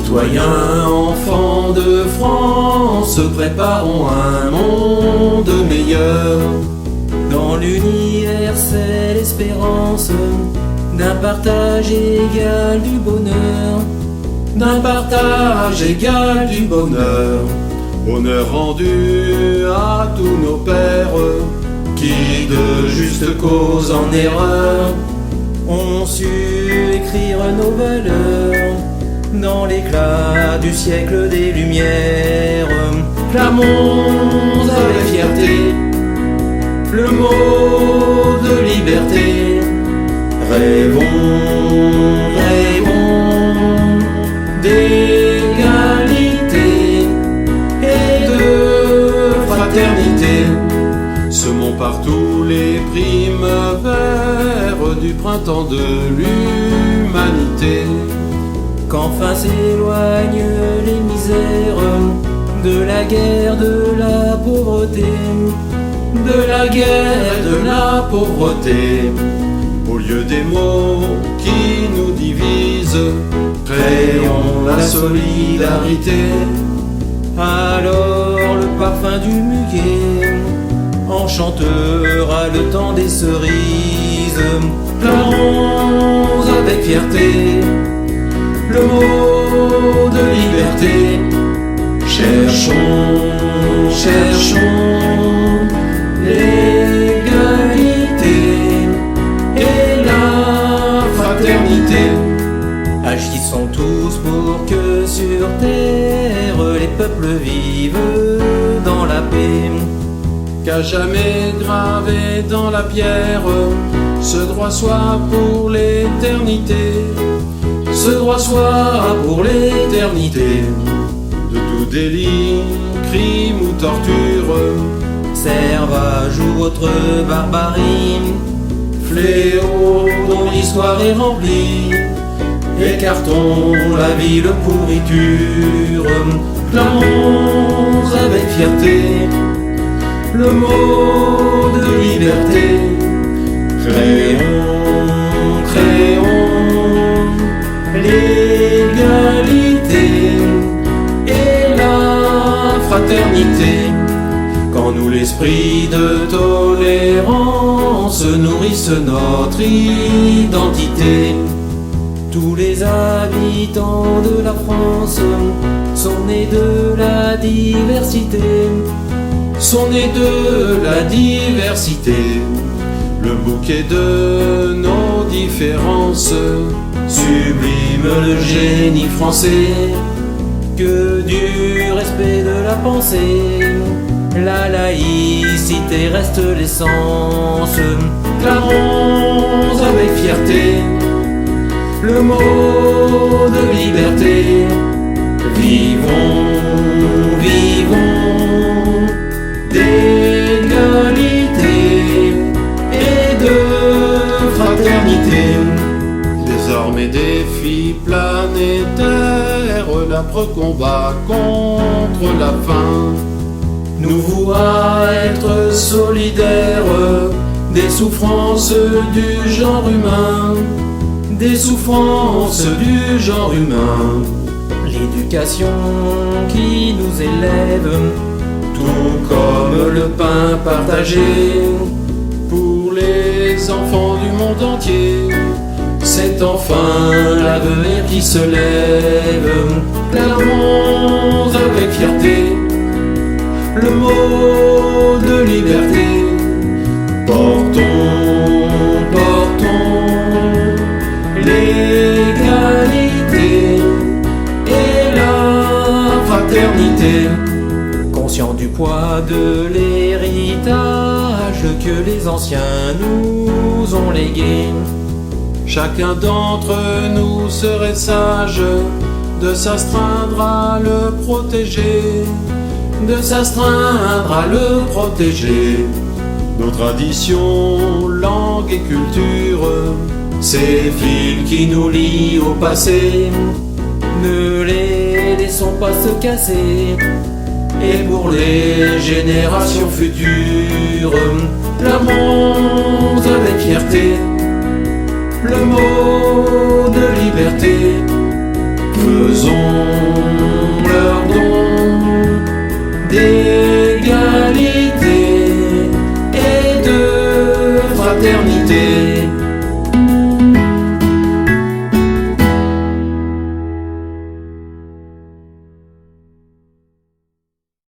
Citoyens, enfants de France, préparons un monde meilleur. Dans l'universelle espérance d'un partage égal du bonheur. D'un partage égal du bonheur. Honneur rendu à tous nos pères qui de juste cause en erreur ont su écrire nos valeurs dans l'éclat du siècle des Lumières. Clamons avec fierté le mot de liberté. Rêvons, rêvons d'égalité et de fraternité. Semons partout les primes verts du printemps de l'humanité. Qu'enfin s'éloignent les misères de la guerre, de la pauvreté. De la guerre et de la pauvreté. Au lieu des mots qui nous divisent, créons la solidarité. Alors le parfum du muguet enchantera le temps des cerises. Clamons avec fierté le mot de liberté. Cherchons, cherchons l'égalité et la fraternité. Agissons tous pour que sur terre les peuples vivent dans la paix. Qu'à jamais gravé dans la pierre, ce droit soit pour l'éternité. Ce droit soit pour l'éternité. De tout délit, crime ou torture, servage ou autre barbarie, fléau dont l'histoire est remplie, écartons la vile pourriture. Clamons avec fierté le mot de liberté. Créons, créons l'égalité et la fraternité. Quand nous l'esprit de tolérance nourrisse notre identité. Tous les habitants de la France sont nés de la diversité. Sont nés de la diversité. Le bouquet de nos différences sublime le génie français. Que du respect de la pensée, la laïcité reste l'essence. Clamons avec fierté le mot de liberté. Vivons, vivons d'égalité et de fraternité. Désormais défi planétaire, l'âpre combat contre la faim nous voit être solidaires des souffrances du genre humain. Des souffrances du genre humain. L'éducation qui nous élève, tout comme le pain partagé pour les enfants du monde entier. C'est enfin l'avenir qui se lève. Clamons avec fierté le mot de liberté. Portons, portons l'égalité et la fraternité. conscient du poids de l'héritage que les anciens nous ont légué. Chacun d'entre nous serait sage de s'astreindre à le protéger, de s'astreindre à le protéger. Nos traditions, langues et culture, ces fils qui nous lient au passé, Ne les laissons pas se casser. et pour les générations futures, clamons avec fierté le mot de liberté. Faisons fraternité.